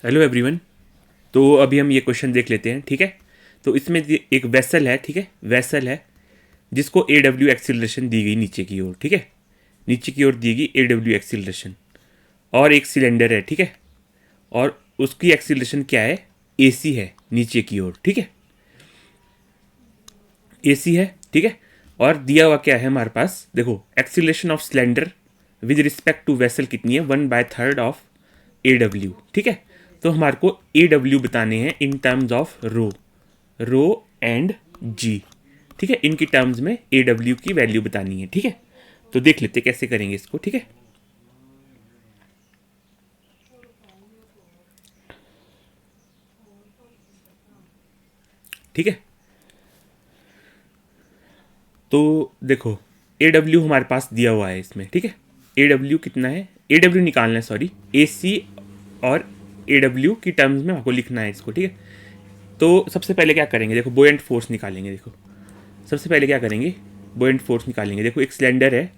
Hello everyone. तो अभी हम ये क्वेश्चन देख लेते हैं, ठीक है। तो इसमें एक वेसल है, ठीक है, वेसल है जिसको ए डब्ल्यू एक्सीलरेशन दी गई नीचे की ओर, ठीक है, नीचे की ओर दी गई ए डब्ल्यू एक्सीलरेशन। और एक सिलेंडर है, ठीक है, और उसकी एक्सीलरेशन क्या है, ए सी है नीचे की ओर, ठीक है, ए सी है, ठीक है। और दिया हुआ क्या है हमारे पास, देखो acceleration of cylinder with respect to vessel कितनी है, 1/3 ऑफ ए डब्ल्यू, ठीक है। तो हमारे को ए डब्ल्यू बताने हैं in terms of rho, rho and g, ठीक है। इनकी टर्म्स में ए डब्ल्यू की वैल्यू बतानी है, ठीक है। तो देख लेते कैसे करेंगे इसको, ठीक है। ठीक है, तो देखो ए डब्ल्यू हमारे पास दिया हुआ है इसमें, ठीक है। ए डब्ल्यू कितना है, ए डब्ल्यू निकालना है, सॉरी, ए सी और ए डब्ल्यू की टर्म्स में आपको लिखना है इसको, ठीक है। तो सबसे पहले क्या करेंगे, देखो बोएंट फोर्स निकालेंगे। देखो सबसे पहले क्या करेंगे, बोएंट फोर्स निकालेंगे। देखो एक सिलेंडर है,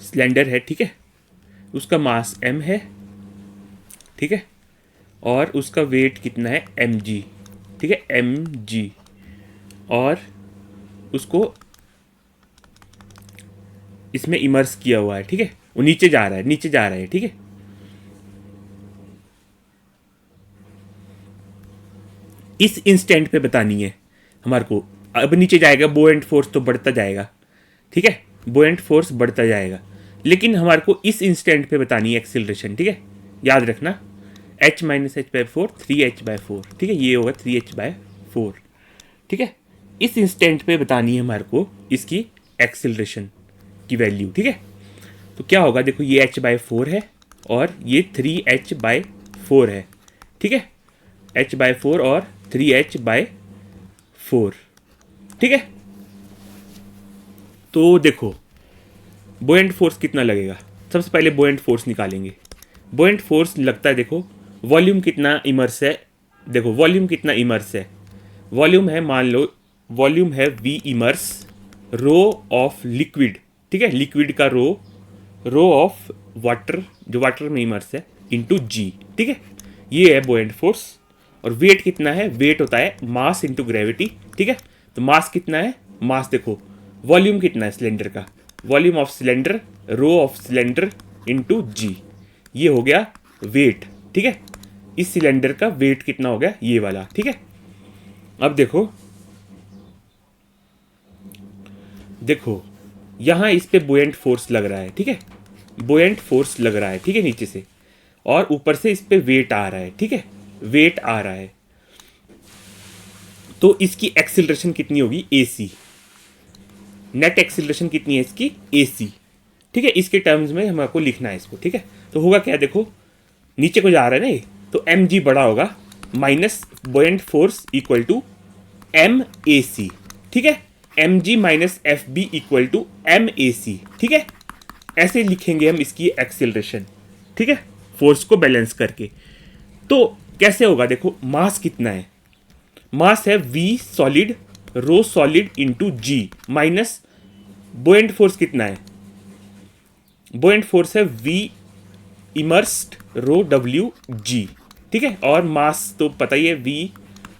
सिलेंडर है, ठीक है, उसका मास m है, ठीक है, और उसका वेट कितना है mg, ठीक है, mg। और उसको इसमें इमर्स किया हुआ है, ठीक है, वो नीचे जा रहा है, नीचे जा रहा है, ठीक है। इस इंस्टेंट पे बतानी है हमारे को। अब नीचे जाएगा, बोएंट फोर्स तो बढ़ता जाएगा, ठीक है, बोएंट फोर्स बढ़ता जाएगा, लेकिन हमारे को इस इंस्टेंट पे बतानी है एक्सिलरेशन, ठीक है। याद रखना h minus H by four, 3h/4, ठीक है, ये होगा 3h/4, ठीक है। इस इंस्टेंट पे बतानी है हमारे को इसकी एक्सिलरेशन की वैल्यू, ठीक है। तो क्या होगा, देखो ये h/4 है और ये 3h/4 है, ठीक है, h/4 और 3h/4, ठीक है। तो देखो बोएंट फोर्स कितना लगेगा, सबसे पहले बोएंट फोर्स निकालेंगे। बोएंट फोर्स लगता है, देखो वॉल्यूम कितना इमर्स है, देखो वॉल्यूम कितना इमर्स है, वॉल्यूम है, मान लो वॉल्यूम है V immerse, rho of liquid, ठीक है, लिक्विड का रो, रो ऑफ वाटर जो वाटर में इमर्स है, इंटू जी, ठीक है। ये है बोएंट फोर्स। और वेट कितना है, वेट होता है मास इंटू ग्रेविटी, ठीक है। तो मास कितना है, मास देखो वॉल्यूम कितना है सिलेंडर का, volume of cylinder, rho of cylinder into g, ये हो गया वेट, ठीक है। इस सिलेंडर का वेट कितना हो गया, ये वाला, ठीक है। अब देखो, देखो यहां इस पे बुएंट फोर्स लग रहा है, ठीक है, बुएंट फोर्स लग रहा है, ठीक है, नीचे से, और ऊपर से इस पे वेट आ रहा है, ठीक है, वेट आ रहा है। तो इसकी एक्सिलरेशन कितनी होगी, ए सी, नेट एक्सिलरेशन कितनी है इसकी, ए सी, ठीक है। इसके टर्म्स में हमको लिखना है इसको, ठीक है। तो होगा क्या, देखो नीचे को जा रहा है ना, तो एम जी बड़ा होगा, minus buoyant force equal to m a c, ठीक है, m g minus f b equal to m a c, ठीक है। ऐसे लिखेंगे हम इसकी एक्सिलरेशन, ठीक है, फोर्स को बैलेंस करके। तो कैसे होगा, देखो मास कितना है, मास है V solid, rho solid into जी, माइनस बुएंट फोर्स कितना है, बुएंट फोर्स है V immersed rho W G, ठीक है। और मास तो पता ही है V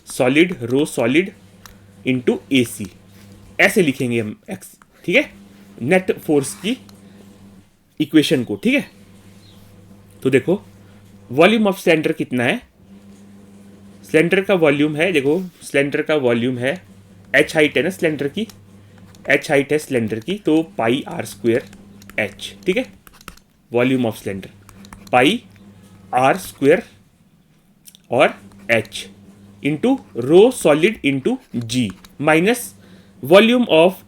solid rho solid into A C, ऐसे लिखेंगे हम एक्स, ठीक है, नेट फोर्स की इक्वेशन को, ठीक है। तो देखो वॉल्यूम ऑफ सिलेंडर कितना है, सिलेंडर का वॉल्यूम है, देखो सिलेंडर का वॉल्यूम है, एच हाइट है ना सिलेंडर की, एच हाइट है सिलेंडर की, तो पाई आर स्क्वेयर एच, ठीक है, volume of cylinder pi are square और h into rho solid into ji, minus volume of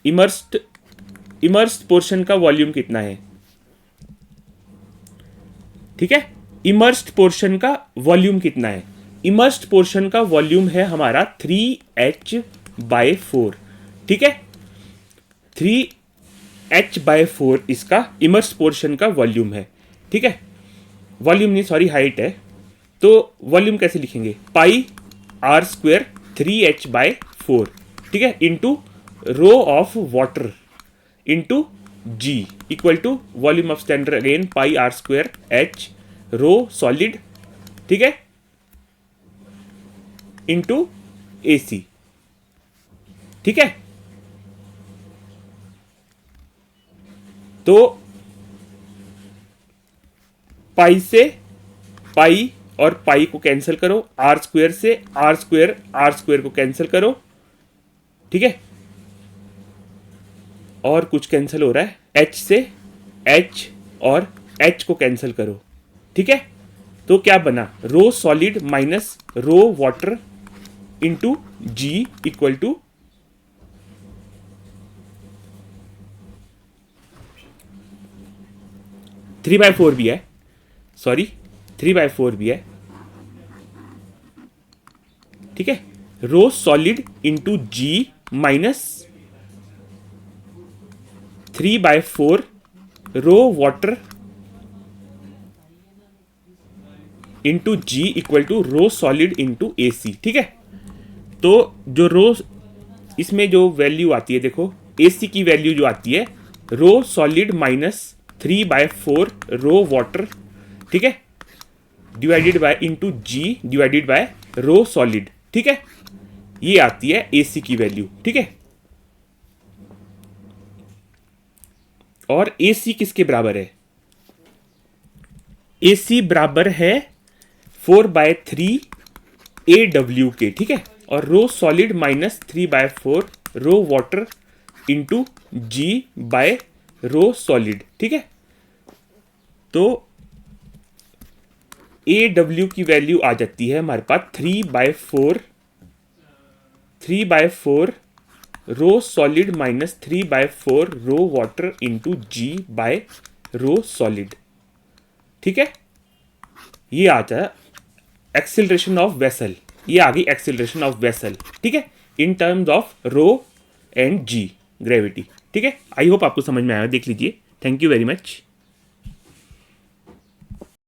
immersed portion का वॉल्यूम कितना है, ठीक है, इमर्स्ड पोर्शन का वॉल्यूम कितना है, इमर्स्ड पोर्शन का वॉल्यूम है हमारा 3h/4, ठीक है, 3h/4 इसका इमर्स्ड पोर्शन का वॉल्यूम है, ठीक है, वॉल्यूम नहीं सॉरी हाइट है। तो वॉल्यूम कैसे लिखेंगे, पाई आर स्क्वेयर 3h/4, ठीक है, into rho of water into G equal to volume of cylinder again pi are square H rho solid, ठीक है, इंटू AC, ठीक है। तो पाई से पाई और पाई को कैंसिल करो, आर स्क्वायर से आर स्क्वायर को कैंसिल करो, ठीक है, और कुछ कैंसिल हो रहा है, H से H और H को कैंसिल करो, ठीक है। तो क्या बना, rho solid minus rho water into G equal to 3/4 भी है, सॉरी 3/4 भी है, ठीक है। Rho solid into G minus 3/4 rho water into G equal to rho solid into AC, ठीक है। तो जो रो इसमें जो वैल्यू आती है, देखो AC की वैल्यू जो आती है rho solid minus 3/4 rho water, ठीक है, divided by into G divided by rho solid, ठीक है, ये आती है AC की वैल्यू, ठीक है। और AC किसके बराबर है, AC बराबर है 4/3 AW के, ठीक है। और रो solid minus 3/4 rho water into G bye rho solid, ठीक है। तो AW की वैल्यू आ जाती है हमारे पास 3/4 रो solid minus 3/4 rho water into G bye rho solid, ठीक है। ये आता है एक्सिलरेशन ऑफ वेसल, ये आ गई एक्सिलरेशन ऑफ वेसल, ठीक है, in terms of rho and G gravity, ठीक है। आई होप आपको समझ में आया, देख लीजिए। Thank you very much.